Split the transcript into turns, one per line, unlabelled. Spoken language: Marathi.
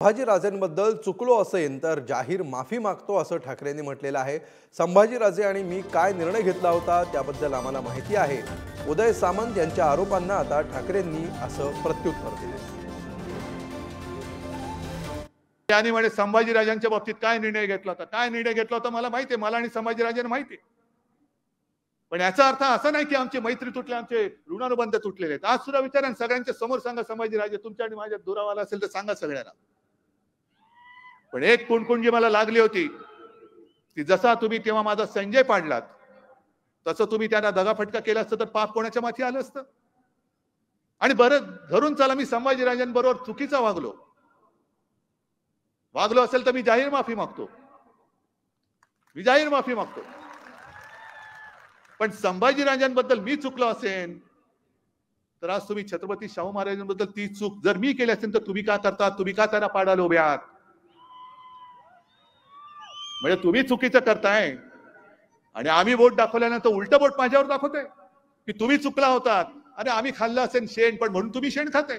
संभाजीराजेंबद्दल चुकलो असेन तर जाहीर माफी मागतो असं ठाकरेंनी म्हटलेलं आहे। संभाजीराजे आणि मी काय निर्णय घेतला होता त्याबद्दल आम्हाला माहिती आहे। उदय सामंत यांच्या आरोपांना आता ठाकरेंनी असं प्रत्युत्तर दिले।
त्यांनी म्हणे संभाजीराजांच्या बाबतीत काय निर्णय घेतला होता मला माहिती आहे, मला आणि संभाजीराजांना माहिती आहे। पण याचा अर्थ असा नाही की आमची मैत्री तुटली, आमचे ऋणानुबंध तुटलेले आहेत। आज सुद्धा विचारा, सगळ्यांच्या समोर सांगा, संभाजीराजे तुमच्या आणि माझ्या दुरावाला असेल तर सांगा सगळ्यांना। पण एक कुणकुण जी मला लागली होती ती, जसा तुम्ही तेव्हा माझा संजय पाडलात तसं तुम्ही त्यांना दगाफटका केला असतं तर पाप कोणाच्या माथी आलं असतं। आणि बरं धरून चला, मी संभाजीराजांबरोबर चुकीचा वागलो असेल तर मी जाहीर माफी मागतो, पण संभाजीराजांबद्दल मी चुकलो असेल तर आज तुम्ही छत्रपती शाहू महाराजांबद्दल ती चूक जर मी केली असेल तर तुम्ही का करता, तुम्ही का त्यांना पाडायला उभे आहात? म्हणजे तुम्ही चुकीचं करताय आणि आम्ही बोट दाखवल्यानंतर उलट बोट माझ्यावर दाखवतोय की तुम्ही चुकला होतात। अरे आम्ही खाल्लं असेल शेण, पण म्हणून तुम्ही शेण खाताय।